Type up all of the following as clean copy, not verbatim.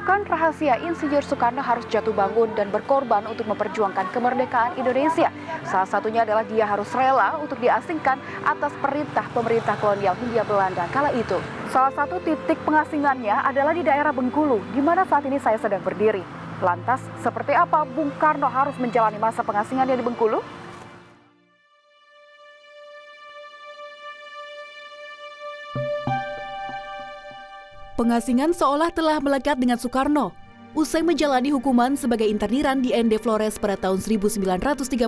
Bukan rahasia Insinyur Soekarno harus jatuh bangun dan berkorban untuk memperjuangkan kemerdekaan Indonesia. Salah satunya adalah dia harus rela untuk diasingkan atas perintah pemerintah kolonial Hindia Belanda kala itu. Salah satu titik pengasingannya adalah di daerah Bengkulu, di mana saat ini saya sedang berdiri. Lantas, seperti apa Bung Karno harus menjalani masa pengasingannya di Bengkulu? Pengasingan seolah telah melekat dengan Soekarno. Usai menjalani hukuman sebagai interniran di ND Flores pada tahun 1934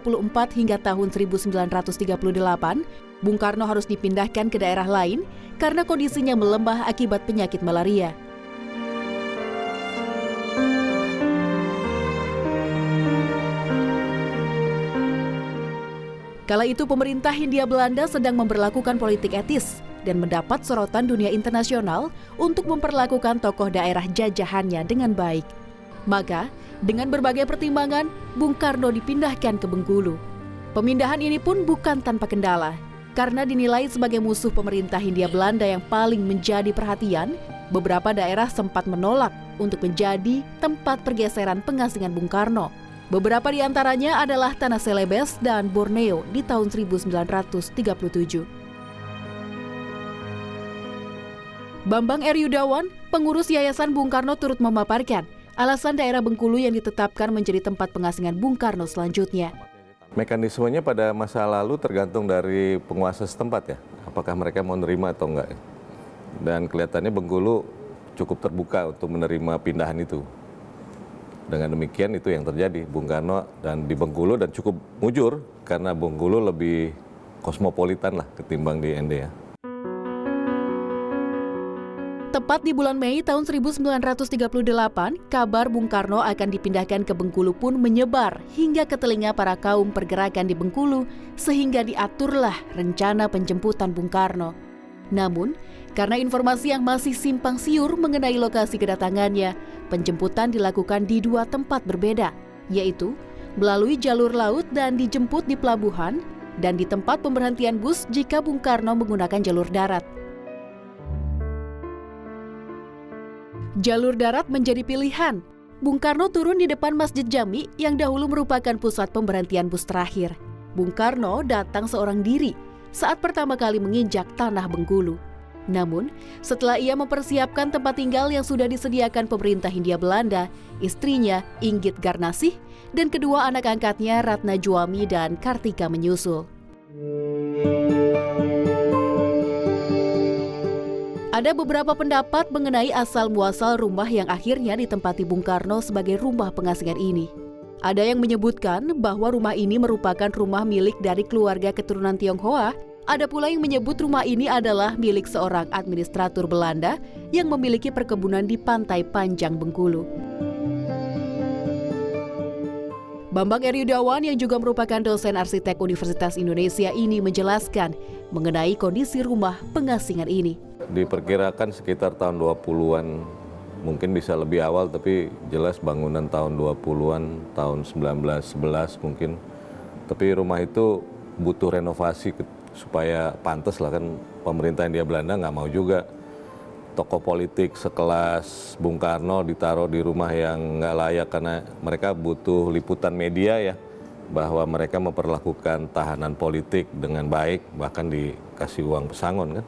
hingga tahun 1938, Bung Karno harus dipindahkan ke daerah lain karena kondisinya melemah akibat penyakit malaria. Kala itu pemerintah Hindia Belanda sedang memberlakukan politik etis dan mendapat sorotan dunia internasional untuk memperlakukan tokoh daerah jajahannya dengan baik. Maka, dengan berbagai pertimbangan, Bung Karno dipindahkan ke Bengkulu. Pemindahan ini pun bukan tanpa kendala, karena dinilai sebagai musuh pemerintah Hindia Belanda yang paling menjadi perhatian, beberapa daerah sempat menolak untuk menjadi tempat pergeseran pengasingan Bung Karno. Beberapa di antaranya adalah Tanah Celebes dan Borneo di tahun 1937. Bambang R. Yudawan, pengurus Yayasan Bung Karno turut memaparkan alasan daerah Bengkulu yang ditetapkan menjadi tempat pengasingan Bung Karno selanjutnya. Mekanismenya pada masa lalu tergantung dari penguasa setempat ya, apakah mereka mau menerima atau enggak. Dan kelihatannya Bengkulu cukup terbuka untuk menerima pindahan itu. Dengan demikian itu yang terjadi, Bung Karno dan di Bengkulu dan cukup mujur karena Bengkulu lebih kosmopolitan lah ketimbang di ND ya. Tepat di bulan Mei tahun 1938, kabar Bung Karno akan dipindahkan ke Bengkulu pun menyebar hingga ke telinga para kaum pergerakan di Bengkulu sehingga diaturlah rencana penjemputan Bung Karno. Namun, karena informasi yang masih simpang siur mengenai lokasi kedatangannya, penjemputan dilakukan di dua tempat berbeda, yaitu melalui jalur laut dan dijemput di pelabuhan, dan di tempat pemberhentian bus jika Bung Karno menggunakan jalur darat. Jalur darat menjadi pilihan. Bung Karno turun di depan Masjid Jami yang dahulu merupakan pusat pemberhentian bus terakhir. Bung Karno datang seorang diri saat pertama kali menginjak tanah Bengkulu. Namun, setelah ia mempersiapkan tempat tinggal yang sudah disediakan pemerintah Hindia Belanda, istrinya Inggit Garnasih dan kedua anak angkatnya Ratna Juami dan Kartika menyusul. Ada beberapa pendapat mengenai asal-muasal rumah yang akhirnya ditempati Bung Karno sebagai rumah pengasingan ini. Ada yang menyebutkan bahwa rumah ini merupakan rumah milik dari keluarga keturunan Tionghoa. Ada pula yang menyebut rumah ini adalah milik seorang administrator Belanda yang memiliki perkebunan di pantai Panjang Bengkulu. Bambang R. Yudawan yang juga merupakan dosen arsitek Universitas Indonesia ini menjelaskan mengenai kondisi rumah pengasingan ini. Diperkirakan sekitar tahun 20-an, mungkin bisa lebih awal, tapi jelas bangunan tahun 20-an, tahun 1911 mungkin. Tapi rumah itu butuh renovasi supaya pantas lah, kan pemerintah Hindia Belanda nggak mau juga tokoh politik sekelas Bung Karno ditaruh di rumah yang nggak layak, karena mereka butuh liputan media ya, bahwa mereka memperlakukan tahanan politik dengan baik, bahkan dikasih uang pesangon kan.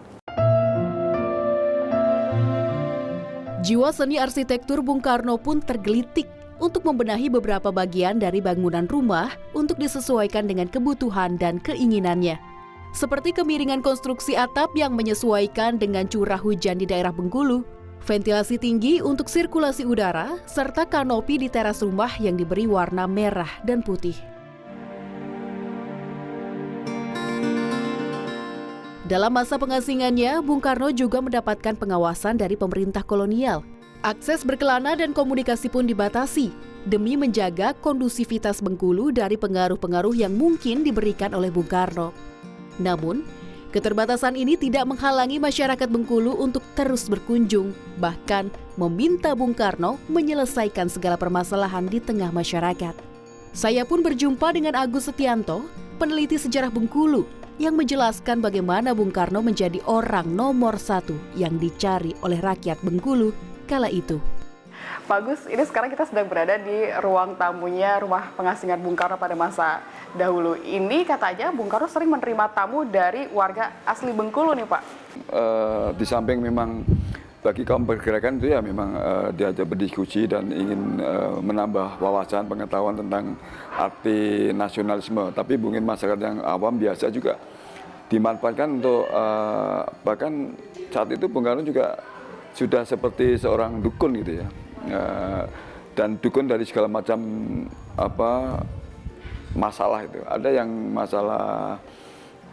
Jiwa seni arsitektur Bung Karno pun tergelitik untuk membenahi beberapa bagian dari bangunan rumah untuk disesuaikan dengan kebutuhan dan keinginannya. Seperti kemiringan konstruksi atap yang menyesuaikan dengan curah hujan di daerah Bengkulu, ventilasi tinggi untuk sirkulasi udara, serta kanopi di teras rumah yang diberi warna merah dan putih. Dalam masa pengasingannya, Bung Karno juga mendapatkan pengawasan dari pemerintah kolonial. Akses berkelana dan komunikasi pun dibatasi demi menjaga kondusivitas Bengkulu dari pengaruh-pengaruh yang mungkin diberikan oleh Bung Karno. Namun, keterbatasan ini tidak menghalangi masyarakat Bengkulu untuk terus berkunjung, bahkan meminta Bung Karno menyelesaikan segala permasalahan di tengah masyarakat. Saya pun berjumpa dengan Agus Setianto, peneliti sejarah Bengkulu, yang menjelaskan bagaimana Bung Karno menjadi orang nomor 1 yang dicari oleh rakyat Bengkulu kala itu. Pak Agus, ini sekarang kita sedang berada di ruang tamunya Rumah Pengasingan Bung Karno pada masa dahulu. Ini katanya Bung Karno sering menerima tamu dari warga asli Bengkulu nih Pak. Di samping memang bagi kaum pergerakan itu ya memang diajak berdiskusi dan ingin menambah wawasan pengetahuan tentang arti nasionalisme. Tapi mungkin masyarakat yang awam biasa juga dimanfaatkan untuk bahkan saat itu Bung Karno juga sudah seperti seorang dukun gitu ya. Dan dukun dari segala macam masalah itu. Ada yang masalah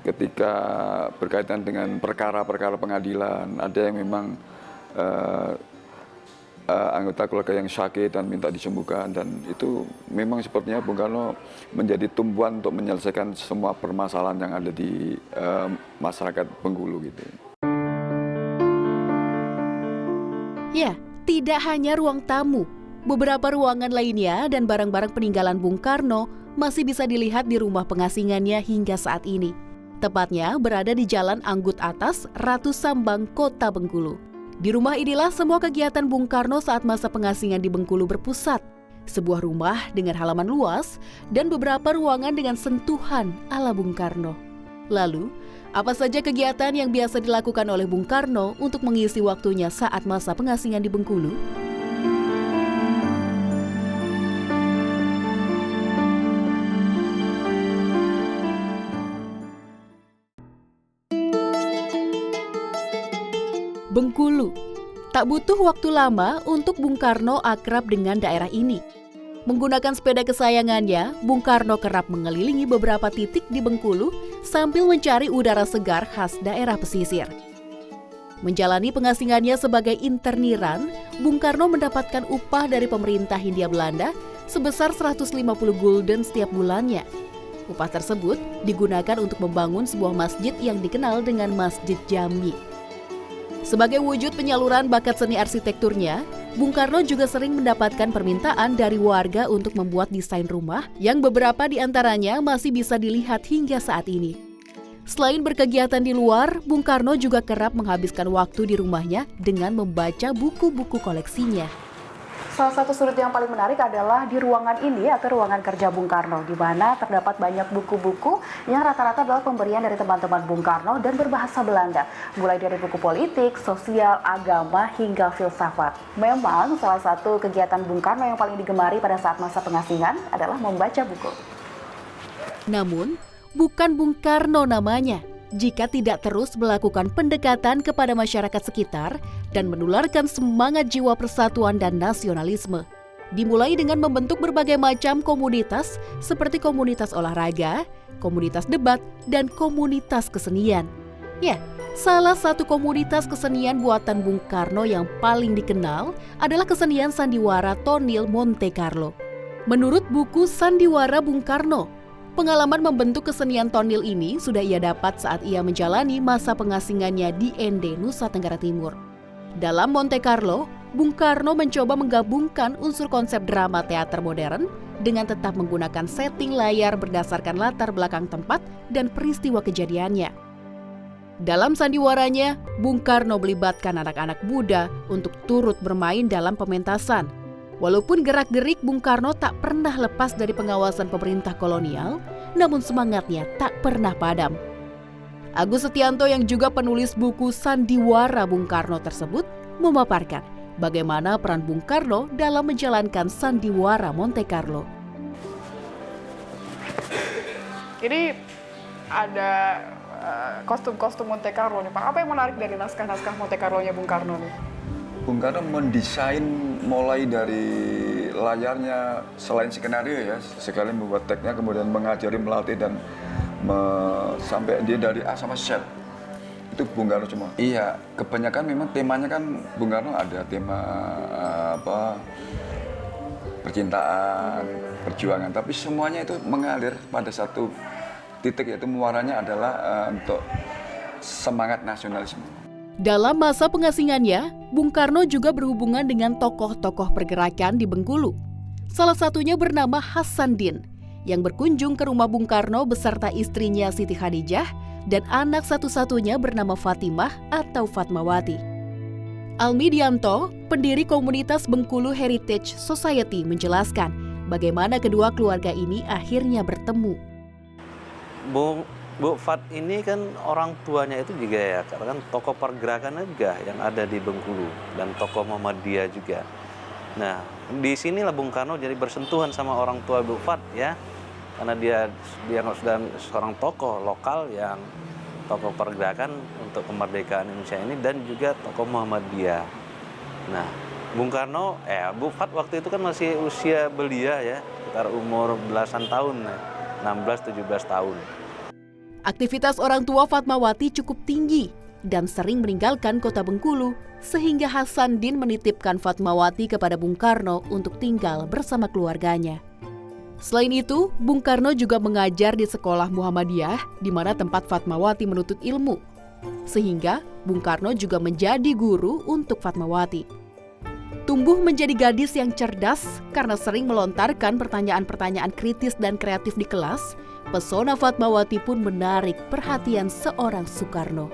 ketika berkaitan dengan perkara-perkara pengadilan, ada yang memang anggota keluarga yang sakit dan minta disembuhkan, dan itu memang sepertinya Bung Karno menjadi tumpuan untuk menyelesaikan semua permasalahan yang ada di masyarakat Bengkulu gitu. Ya, tidak hanya ruang tamu, beberapa ruangan lainnya dan barang-barang peninggalan Bung Karno masih bisa dilihat di rumah pengasingannya hingga saat ini. Tepatnya berada di Jalan Anggut Atas, Ratu Sambang, Kota Bengkulu. Di rumah inilah semua kegiatan Bung Karno saat masa pengasingan di Bengkulu berpusat. Sebuah rumah dengan halaman luas dan beberapa ruangan dengan sentuhan ala Bung Karno. Lalu, apa saja kegiatan yang biasa dilakukan oleh Bung Karno untuk mengisi waktunya saat masa pengasingan di Bengkulu? Bengkulu. Tak butuh waktu lama untuk Bung Karno akrab dengan daerah ini. Menggunakan sepeda kesayangannya, Bung Karno kerap mengelilingi beberapa titik di Bengkulu sambil mencari udara segar khas daerah pesisir. Menjalani pengasingannya sebagai interniran, Bung Karno mendapatkan upah dari pemerintah Hindia Belanda sebesar 150 gulden setiap bulannya. Upah tersebut digunakan untuk membangun sebuah masjid yang dikenal dengan Masjid Jami. Sebagai wujud penyaluran bakat seni arsitekturnya, Bung Karno juga sering mendapatkan permintaan dari warga untuk membuat desain rumah yang beberapa di antaranya masih bisa dilihat hingga saat ini. Selain berkegiatan di luar, Bung Karno juga kerap menghabiskan waktu di rumahnya dengan membaca buku-buku koleksinya. Salah satu sudut yang paling menarik adalah di ruangan ini atau ruangan kerja Bung Karno, di mana terdapat banyak buku-buku yang rata-rata adalah pemberian dari teman-teman Bung Karno dan berbahasa Belanda, mulai dari buku politik, sosial, agama, hingga filsafat. Memang salah satu kegiatan Bung Karno yang paling digemari pada saat masa pengasingan adalah membaca buku. Namun, bukan Bung Karno namanya jika tidak terus melakukan pendekatan kepada masyarakat sekitar dan menularkan semangat jiwa persatuan dan nasionalisme. Dimulai dengan membentuk berbagai macam komunitas seperti komunitas olahraga, komunitas debat, dan komunitas kesenian. Ya, salah satu komunitas kesenian buatan Bung Karno yang paling dikenal adalah kesenian sandiwara Tonil Monte Carlo. Menurut buku Sandiwara Bung Karno, pengalaman membentuk kesenian tonil ini sudah ia dapat saat ia menjalani masa pengasingannya di Ende, Nusa Tenggara Timur. Dalam Monte Carlo, Bung Karno mencoba menggabungkan unsur konsep drama teater modern dengan tetap menggunakan setting layar berdasarkan latar belakang tempat dan peristiwa kejadiannya. Dalam sandiwaranya, Bung Karno melibatkan anak-anak muda untuk turut bermain dalam pementasan. Walaupun gerak-gerik Bung Karno tak pernah lepas dari pengawasan pemerintah kolonial, namun semangatnya tak pernah padam. Agus Setianto yang juga penulis buku Sandiwara Bung Karno tersebut memaparkan bagaimana peran Bung Karno dalam menjalankan Sandiwara Monte Carlo. Ini ada kostum-kostum Monte Carlo nih Pak. Apa yang menarik dari naskah-naskah Monte Carlo-nya Bung Karno nih? Bung Karno mendesain mulai dari layarnya, selain skenario ya, sekali membuat tagnya, kemudian mengajari, melatih, dan sampai dia dari A sampai Z. Itu Bung Karno semua. Iya, kebanyakan memang temanya kan Bung Karno ada tema percintaan, perjuangan, tapi semuanya itu mengalir pada satu titik, yaitu muaranya adalah untuk semangat nasionalisme. Dalam masa pengasingannya, Bung Karno juga berhubungan dengan tokoh-tokoh pergerakan di Bengkulu. Salah satunya bernama Hasanuddin, yang berkunjung ke rumah Bung Karno beserta istrinya Siti Khadijah dan anak satu-satunya bernama Fatimah atau Fatmawati. Almidianto, pendiri komunitas Bengkulu Heritage Society, menjelaskan bagaimana kedua keluarga ini akhirnya bertemu. Bu Fat ini kan orang tuanya itu juga ya, karena kan tokoh pergerakan juga yang ada di Bengkulu dan tokoh Muhammadiyah juga. Nah, di sinilah Bung Karno jadi bersentuhan sama orang tua Bu Fat ya, karena dia sudah seorang tokoh lokal yang tokoh pergerakan untuk kemerdekaan Indonesia ini dan juga tokoh Muhammadiyah. Nah, Bung Karno, Bu Fat waktu itu kan masih usia belia ya, sekitar umur belasan tahun, 16-17 tahun. Aktivitas orang tua Fatmawati cukup tinggi dan sering meninggalkan kota Bengkulu, sehingga Hasanuddin menitipkan Fatmawati kepada Bung Karno untuk tinggal bersama keluarganya. Selain itu, Bung Karno juga mengajar di sekolah Muhammadiyah, di mana tempat Fatmawati menuntut ilmu. Sehingga Bung Karno juga menjadi guru untuk Fatmawati. Tumbuh menjadi gadis yang cerdas karena sering melontarkan pertanyaan-pertanyaan kritis dan kreatif di kelas, pesona Fatmawati pun menarik perhatian seorang Soekarno.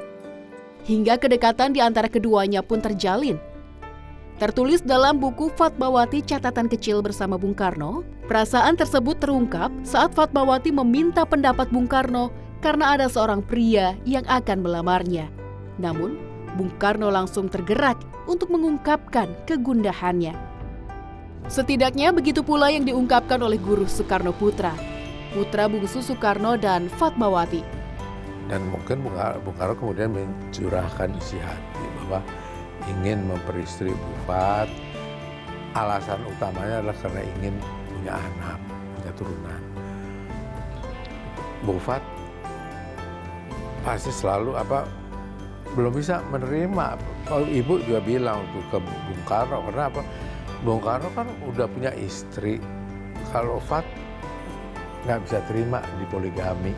Hingga kedekatan di antara keduanya pun terjalin. Tertulis dalam buku Fatmawati Catatan Kecil bersama Bung Karno, perasaan tersebut terungkap saat Fatmawati meminta pendapat Bung Karno karena ada seorang pria yang akan melamarnya. Namun, Bung Karno langsung tergerak untuk mengungkapkan kegundahannya. Setidaknya begitu pula yang diungkapkan oleh guru Soekarno putra bungsu Soekarno dan Fatmawati. Dan mungkin Bung Karno kemudian mencurahkan isi hati bahwa ingin memperistri Bu Fat. Alasan utamanya adalah karena ingin punya anak, punya turunan. Bu Fat pasti selalu belum bisa menerima. Ibu juga bilang ke Bung Karno, karena Bung Karno kan udah punya istri. Kalau Fat nggak bisa terima di poligami.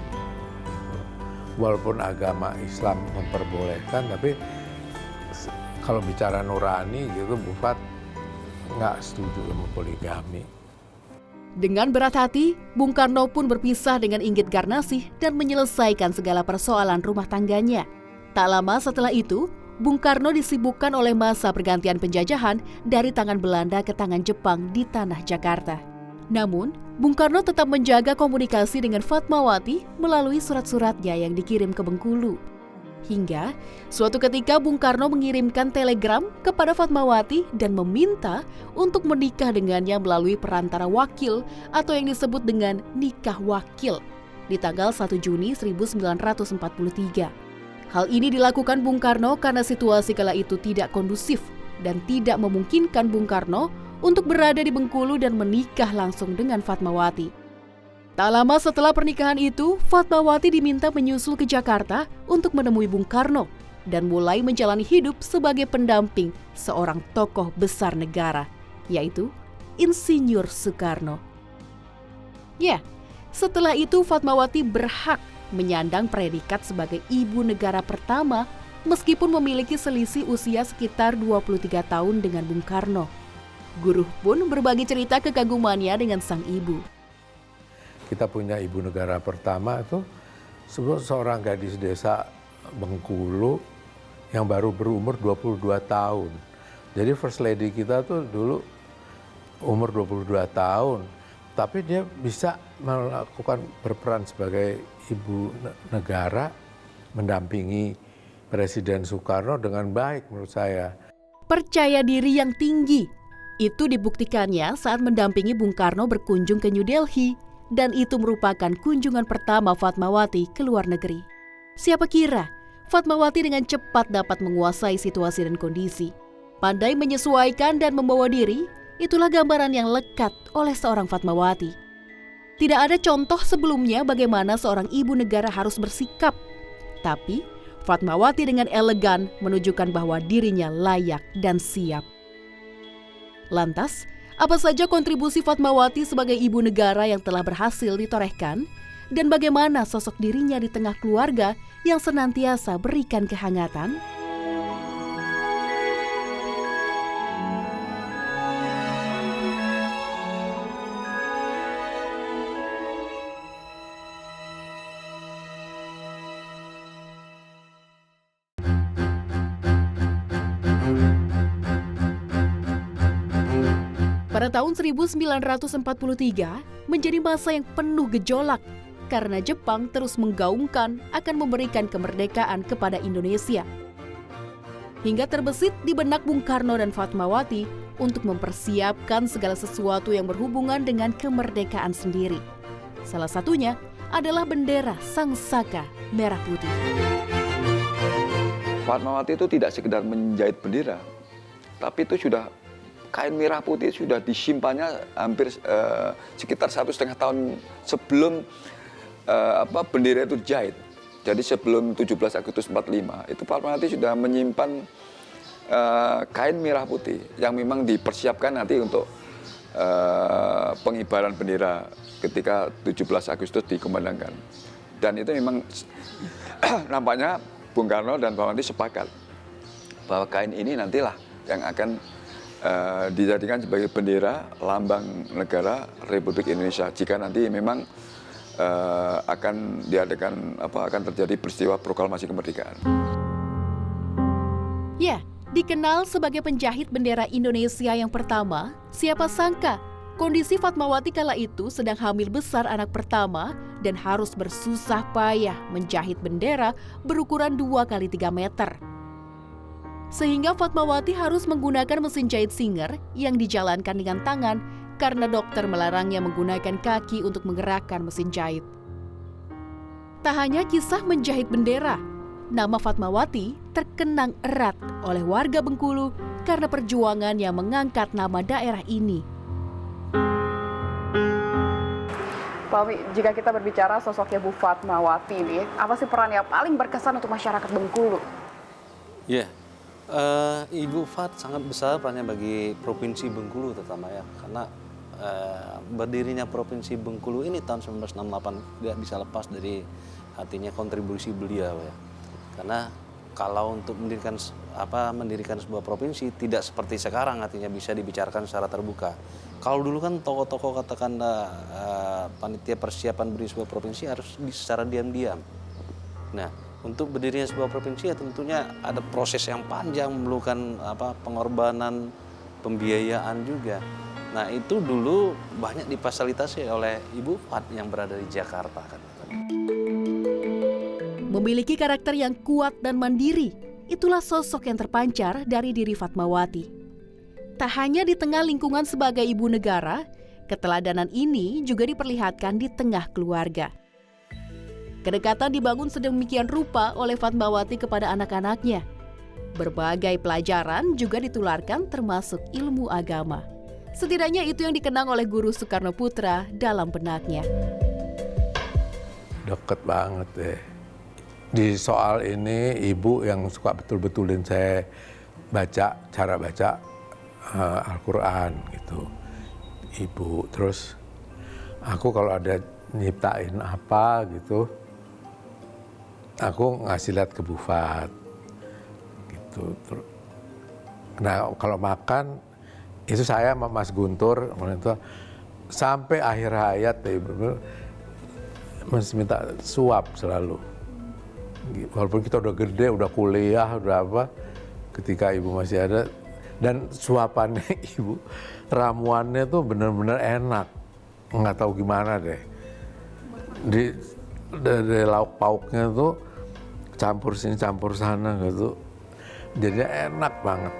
Walaupun agama Islam memperbolehkan, tapi kalau bicara nurani gitu, Bu Fat nggak setuju sama poligami. Dengan berat hati, Bung Karno pun berpisah dengan Inggit Garnasih dan menyelesaikan segala persoalan rumah tangganya. Tak lama setelah itu, Bung Karno disibukkan oleh masa pergantian penjajahan dari tangan Belanda ke tangan Jepang di tanah Jakarta. Namun, Bung Karno tetap menjaga komunikasi dengan Fatmawati melalui surat-suratnya yang dikirim ke Bengkulu. Hingga suatu ketika Bung Karno mengirimkan telegram kepada Fatmawati dan meminta untuk menikah dengannya melalui perantara wakil atau yang disebut dengan nikah wakil di tanggal 1 Juni 1943. Hal ini dilakukan Bung Karno karena situasi kala itu tidak kondusif dan tidak memungkinkan Bung Karno untuk berada di Bengkulu dan menikah langsung dengan Fatmawati. Tak lama setelah pernikahan itu, Fatmawati diminta menyusul ke Jakarta untuk menemui Bung Karno dan mulai menjalani hidup sebagai pendamping seorang tokoh besar negara, yaitu Insinyur Soekarno. Ya, setelah itu Fatmawati berhak menyandang predikat sebagai ibu negara pertama meskipun memiliki selisih usia sekitar 23 tahun dengan Bung Karno. Guru pun berbagi cerita kekagumannya dengan sang ibu. Kita punya ibu negara pertama itu seorang gadis desa Bengkulu yang baru berumur 22 tahun. Jadi first lady kita tuh dulu umur 22 tahun. Tapi dia bisa melakukan berperan sebagai ibu negara, mendampingi Presiden Soekarno dengan baik menurut saya. Percaya diri yang tinggi, itu dibuktikannya saat mendampingi Bung Karno berkunjung ke New Delhi. Dan itu merupakan kunjungan pertama Fatmawati ke luar negeri. Siapa kira Fatmawati dengan cepat dapat menguasai situasi dan kondisi. Pandai menyesuaikan dan membawa diri, itulah gambaran yang lekat oleh seorang Fatmawati. Tidak ada contoh sebelumnya bagaimana seorang ibu negara harus bersikap. Tapi Fatmawati dengan elegan menunjukkan bahwa dirinya layak dan siap. Lantas, apa saja kontribusi Fatmawati sebagai ibu negara yang telah berhasil ditorehkan? Dan bagaimana sosok dirinya di tengah keluarga yang senantiasa berikan kehangatan? Pada tahun 1943 menjadi masa yang penuh gejolak karena Jepang terus menggaungkan akan memberikan kemerdekaan kepada Indonesia. Hingga terbesit di benak Bung Karno dan Fatmawati untuk mempersiapkan segala sesuatu yang berhubungan dengan kemerdekaan sendiri. Salah satunya adalah bendera Sang Saka merah putih. Fatmawati itu tidak sekedar menjahit bendera, tapi itu sudah kain merah putih sudah disimpannya hampir sekitar 1,5 tahun sebelum bendera itu dijahit. Jadi sebelum 17 Agustus 45 itu Fatmawati sudah menyimpan kain merah putih yang memang dipersiapkan nanti untuk pengibaran bendera ketika 17 Agustus dikumandangkan. Dan itu memang nampaknya Bung Karno dan Fatmawati sepakat bahwa kain ini nantilah yang akan dijadikan sebagai bendera lambang negara Republik Indonesia jika nanti memang akan diadakan akan terjadi peristiwa proklamasi kemerdekaan. Ya, dikenal sebagai penjahit bendera Indonesia yang pertama, siapa sangka kondisi Fatmawati kala itu sedang hamil besar anak pertama dan harus bersusah payah menjahit bendera berukuran 2 x 3 meter. Sehingga Fatmawati harus menggunakan mesin jahit Singer yang dijalankan dengan tangan karena dokter melarangnya menggunakan kaki untuk menggerakkan mesin jahit. Tak hanya kisah menjahit bendera, nama Fatmawati terkenang erat oleh warga Bengkulu karena perjuangan yang mengangkat nama daerah ini. Pak Umi, jika kita berbicara sosoknya Bu Fatmawati ini, apa sih peran yang paling berkesan untuk masyarakat Bengkulu? Ya, Ibu Fat sangat besar perannya bagi Provinsi Bengkulu terutama ya, karena berdirinya Provinsi Bengkulu ini tahun 1968 tidak bisa lepas dari artinya kontribusi beliau ya. Karena kalau untuk mendirikan sebuah provinsi tidak seperti sekarang artinya bisa dibicarakan secara terbuka. Kalau dulu kan tokoh-tokoh katakanlah panitia persiapan berdiri sebuah provinsi harus secara diam-diam. Nah, untuk berdirinya sebuah provinsi ya tentunya ada proses yang panjang, memerlukan pengorbanan, pembiayaan juga. Nah, itu dulu banyak difasilitasi oleh Ibu Fat yang berada di Jakarta kan. Memiliki karakter yang kuat dan mandiri, itulah sosok yang terpancar dari diri Fatmawati. Tak hanya di tengah lingkungan sebagai ibu negara, keteladanan ini juga diperlihatkan di tengah keluarga. Kedekatan dibangun sedemikian rupa oleh Fatmawati kepada anak-anaknya. Berbagai pelajaran juga ditularkan termasuk ilmu agama. Setidaknya itu yang dikenang oleh Guru Soekarno Putra dalam benaknya. Deket banget deh. Di soal ini ibu yang suka betul-betulin saya cara baca Al-Quran gitu. Ibu, terus aku kalau ada nyiptain apa gitu, aku ngasih lihat ke Bu Fat gitu. Nah kalau makan itu saya sama Mas Guntur sampai akhir hayat ibu masih minta suap selalu. Walaupun kita udah gede, udah kuliah, udah apa, ketika ibu masih ada. Dan suapannya ibu, ramuannya tuh benar-benar enak. Nggak tahu gimana deh. Dari lauk pauknya tuh campur sini, campur sana gitu. Jadinya enak banget.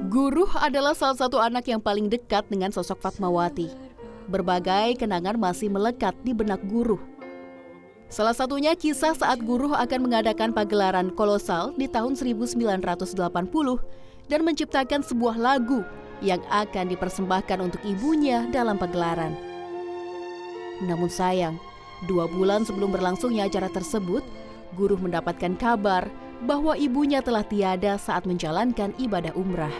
Guruh adalah salah satu anak yang paling dekat dengan sosok Fatmawati. Berbagai kenangan masih melekat di benak Guruh. Salah satunya kisah saat Guruh akan mengadakan pagelaran kolosal di tahun 1980 dan menciptakan sebuah lagu yang akan dipersembahkan untuk ibunya dalam pagelaran. Namun sayang, 2 bulan sebelum berlangsungnya acara tersebut, Guruh mendapatkan kabar bahwa ibunya telah tiada saat menjalankan ibadah umrah.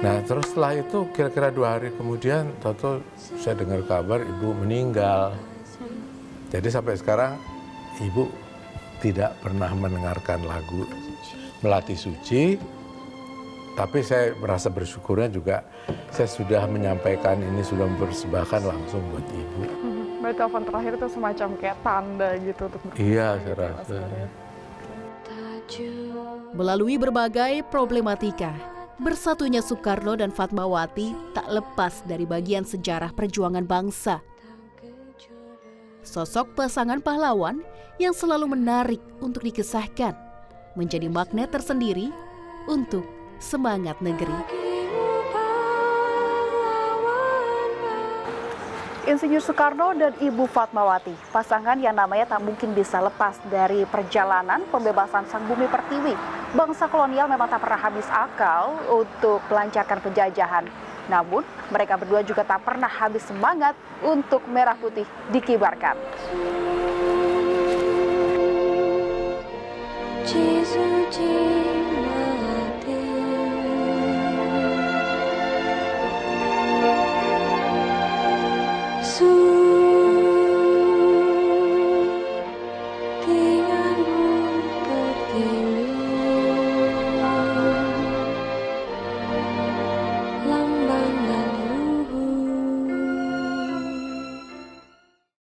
Nah terus setelah itu kira-kira 2 hari kemudian tahu saya dengar kabar ibu meninggal. Jadi sampai sekarang ibu tidak pernah mendengarkan lagu Melati Suci. Tapi saya merasa bersyukurnya juga saya sudah menyampaikan ini, sudah mempersembahkan langsung buat ibu. Berarti telepon terakhir itu semacam kayak tanda gitu untuk Iya, saya rasa. Melalui berbagai problematika, bersatunya Soekarno dan Fatmawati tak lepas dari bagian sejarah perjuangan bangsa. Sosok pasangan pahlawan yang selalu menarik untuk dikisahkan, menjadi magnet tersendiri untuk semangat negeri. Insinyur Soekarno dan Ibu Fatmawati, pasangan yang namanya tak mungkin bisa lepas dari perjalanan pembebasan sang bumi pertiwi. Bangsa kolonial memang tak pernah habis akal untuk melancarkan penjajahan. Namun, mereka berdua juga tak pernah habis semangat untuk merah putih dikibarkan. Jesus, Jesus.